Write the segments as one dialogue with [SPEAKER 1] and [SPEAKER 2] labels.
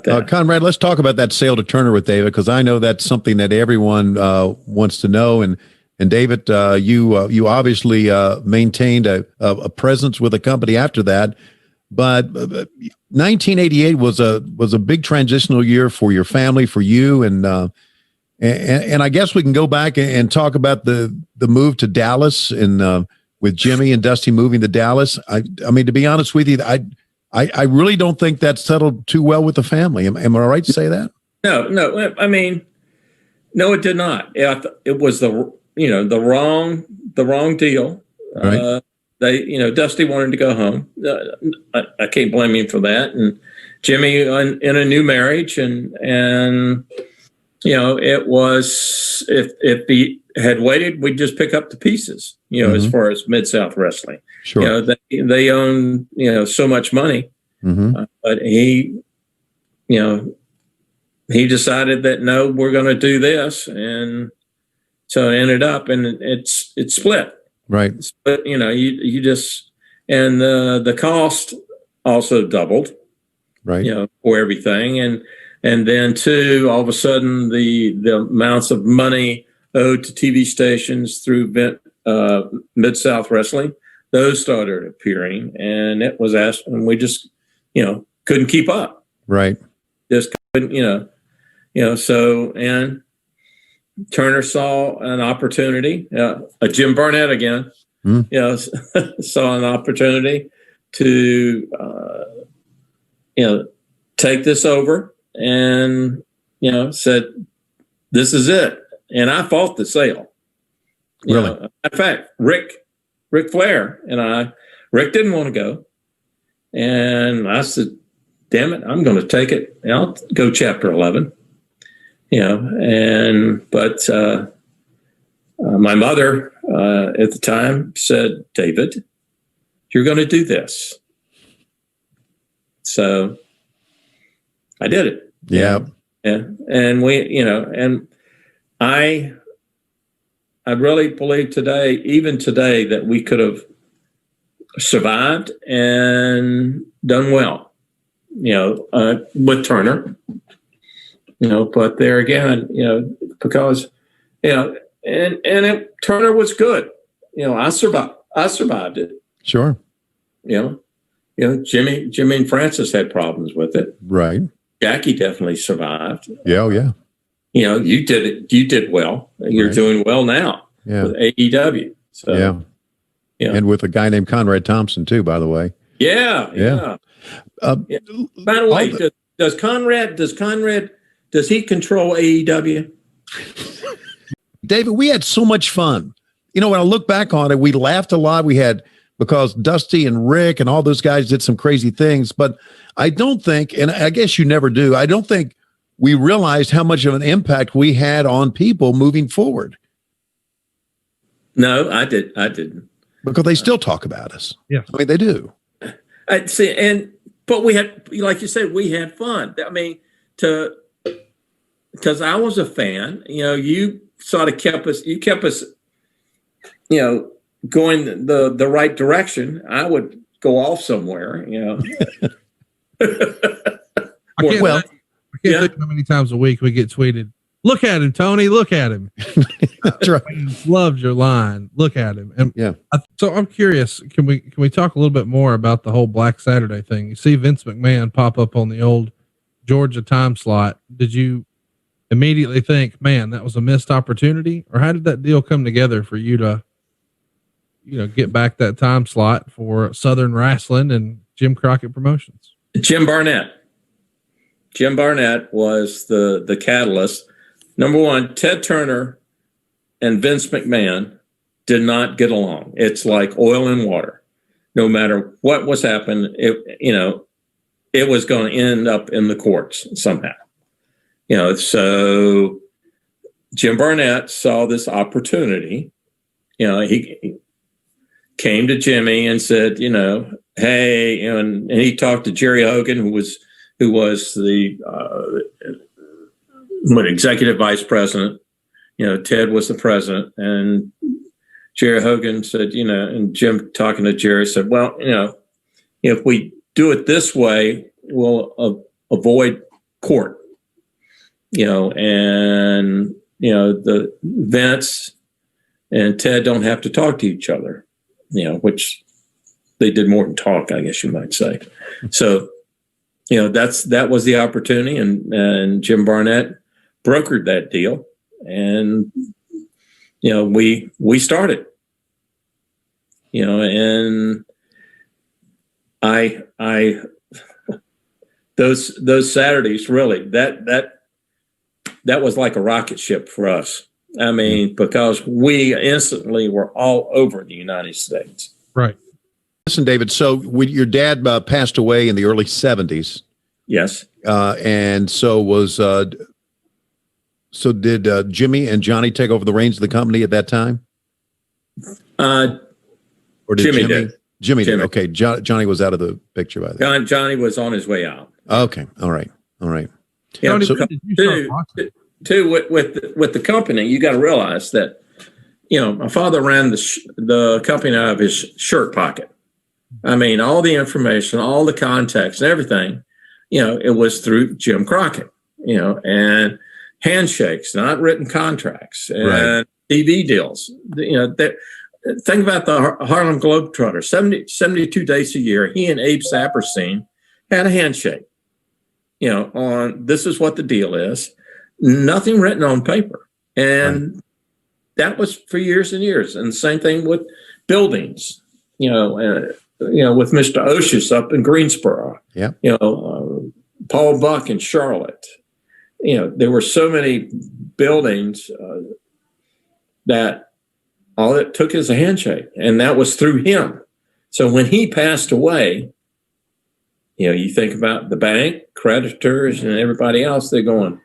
[SPEAKER 1] Conrad, let's talk about that sale to Turner with David, because I know that's something that everyone wants to know. And David, you obviously maintained a presence with the company after that. But 1988 was a big transitional year for your family, for you, and I guess we can go back and talk about the move to Dallas and with Jimmy and Dusty moving to Dallas. I mean, to be honest with you, I really don't think that settled too well with the family. Am I right to say that?
[SPEAKER 2] No. I mean, no, it did not. It was the wrong deal.
[SPEAKER 1] Right.
[SPEAKER 2] Dusty wanted to go home. I can't blame him for that. And Jimmy in a new marriage, and it was, if he had waited, we'd just pick up the pieces. As far as Mid-South Wrestling.
[SPEAKER 1] Sure.
[SPEAKER 2] They own so much money, but he decided that no, we're going to do this, and so it ended up, and it split.
[SPEAKER 1] Right.
[SPEAKER 2] But you just, and the cost also doubled.
[SPEAKER 1] Right.
[SPEAKER 2] For everything, and then too, all of a sudden the amounts of money owed to TV stations through Mid-South Wrestling, those started appearing, and it was asked, and we just couldn't keep up.
[SPEAKER 1] Right.
[SPEAKER 2] Just couldn't, so, and Turner saw an opportunity, a Jim Barnett again, saw an opportunity to, take this over, and, said, this is it. And I fought the sale.
[SPEAKER 1] Really?
[SPEAKER 2] In fact, Rick Flair and Rick didn't want to go. And I said, damn it, I'm going to take it. I'll go Chapter 11. But my mother at the time said, David, you're going to do this. So I did it.
[SPEAKER 1] Yeah.
[SPEAKER 2] And we, and I really believe even today, that we could have survived and done well, with Turner, but there again, because, Turner was good. I survived it.
[SPEAKER 1] Sure.
[SPEAKER 2] Jimmy and Francis had problems with it.
[SPEAKER 1] Right.
[SPEAKER 2] Jackie definitely survived.
[SPEAKER 1] Yeah. Oh, yeah.
[SPEAKER 2] You did it. You did well. You're doing well now with AEW. So,
[SPEAKER 1] yeah. And with a guy named Conrad Thompson too, by the way.
[SPEAKER 2] Yeah. By the way, does Conrad control AEW?
[SPEAKER 1] David, we had so much fun. When I look back on it, we laughed a lot. We had, because Dusty and Rick and all those guys did some crazy things, but I don't think, and I guess you never do, I don't think we realized how much of an impact we had on people moving forward.
[SPEAKER 2] No, I didn't.
[SPEAKER 1] Because they still talk about us.
[SPEAKER 3] Yeah.
[SPEAKER 1] I mean, they do.
[SPEAKER 2] I see. But we had, like you said, we had fun. I mean, because I was a fan, you sort of kept us, going the right direction. I would go off somewhere,
[SPEAKER 3] I can't think how many times a week we get tweeted, look at him, Tony, look at him.
[SPEAKER 1] That's right.
[SPEAKER 3] Loved your line. Look at him. And
[SPEAKER 1] yeah.
[SPEAKER 3] So I'm curious, can we talk a little bit more about the whole Black Saturday thing? You see Vince McMahon pop up on the old Georgia time slot. Did you immediately think, man, that was a missed opportunity? Or how did that deal come together for you to, get back that time slot for Southern Wrestling and Jim Crockett Promotions?
[SPEAKER 2] Jim Barnett was the catalyst. Number one, Ted Turner and Vince McMahon did not get along. It's like oil and water. No matter what was happening, it was going to end up in the courts somehow. So Jim Barnett saw this opportunity. He came to Jimmy and said, hey, and he talked to Jerry Hogan, who was the executive vice president. Ted was the president, and Jerry Hogan said, and Jim talking to Jerry said, well, if we do it this way, we'll avoid court, and the Vince and Ted don't have to talk to each other, which they did more than talk, I guess you might say. So, that was the opportunity, and Jim Barnett brokered that deal, and we started, and I those Saturdays, really, that was like a rocket ship for us. I mean, because we instantly were all over the United States.
[SPEAKER 3] Right.
[SPEAKER 1] Listen, David, so when your dad passed away in the early 70s.
[SPEAKER 2] Yes.
[SPEAKER 1] And so did Jimmy and Johnny take over the reins of the company at that time? Or did
[SPEAKER 2] Jimmy did.
[SPEAKER 1] Jimmy did. Okay. Johnny was out of the picture by then.
[SPEAKER 2] Johnny was on his way out.
[SPEAKER 1] Okay. All right.
[SPEAKER 2] Yeah.
[SPEAKER 3] Tony,
[SPEAKER 2] So,
[SPEAKER 3] when did you start boxing?
[SPEAKER 2] with the company, you got to realize that, my father ran the company out of his shirt pocket. I mean, all the information, all the contacts and everything, it was through Jim Crockett, and handshakes, not written contracts, and
[SPEAKER 1] Right.
[SPEAKER 2] TV deals. Think about the Harlem Globetrotters, 72 days a year. He and Abe Saperstein had a handshake, on this is what the deal is. Nothing written on paper. And that was for years and years. And the same thing with buildings, with Mr. Oshus up in Greensboro, Paul Buck in Charlotte. There were so many buildings that all it took is a handshake, and that was through him. So when he passed away, you think about the bank, creditors, and everybody else, they're going,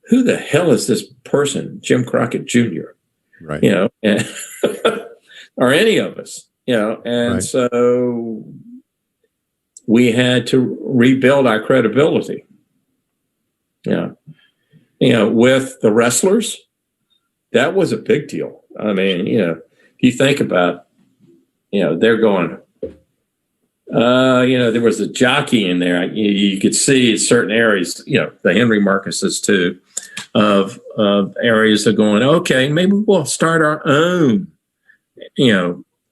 [SPEAKER 2] who the hell is this person, Jim Crockett Jr.?
[SPEAKER 1] Right.
[SPEAKER 2] Or any of us, and
[SPEAKER 1] Right.
[SPEAKER 2] So we had to rebuild our credibility. With the wrestlers, that was a big deal. I mean, if you think about, they're going, there was a jockey in there. You could see certain areas, the Henry Marcuses too, of areas of going, okay, maybe we'll start our own,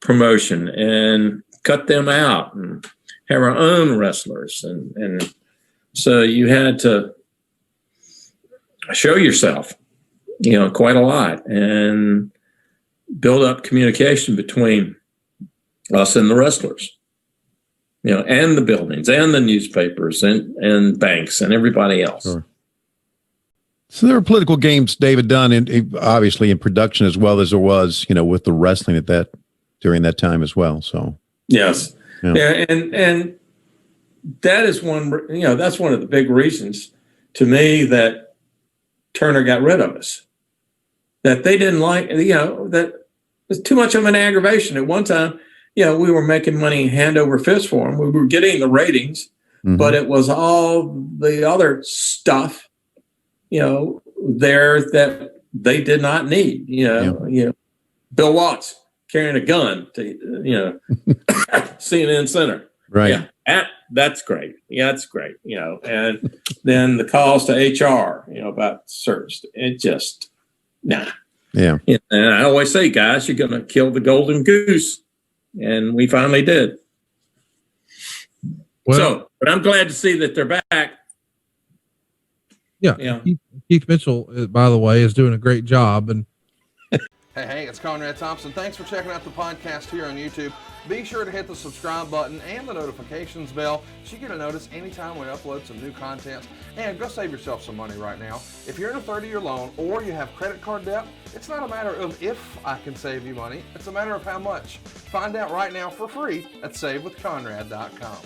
[SPEAKER 2] promotion and cut them out and have our own wrestlers. And so you had to show yourself, quite a lot, and build up communication between us and the wrestlers, and the buildings and the newspapers and banks and everybody else.
[SPEAKER 1] Sure. So there were political games, David, done obviously in production as well as there was, with the wrestling during that time as well. So
[SPEAKER 2] yes,
[SPEAKER 1] yeah.
[SPEAKER 2] And that is that's one of the big reasons to me that Turner got rid of us. That they didn't like, that was too much of an aggravation. At one time, we were making money hand over fist for them. We were getting the ratings, but it was all the other stuff, there that they did not need. Bill Watts carrying a gun to, CNN Center.
[SPEAKER 1] Right.
[SPEAKER 2] Yeah, that's great. Yeah, that's great. And then the calls to HR, about search. It just, nah.
[SPEAKER 1] Yeah.
[SPEAKER 2] And I always say, guys, you're going to kill the golden goose. And we finally did.
[SPEAKER 3] Well,
[SPEAKER 2] but I'm glad to see that they're back.
[SPEAKER 3] Yeah. Keith Mitchell, by the way, is doing a great job. And
[SPEAKER 4] Hey, it's Conrad Thompson. Thanks for checking out the podcast here on YouTube. Be sure to hit the subscribe button and the notifications bell so you get a notice anytime we upload some new content. And go save yourself some money right now. If you're in a 30-year loan or you have credit card debt, it's not a matter of if I can save you money. It's a matter of how much. Find out right now for free at SaveWithConrad.com.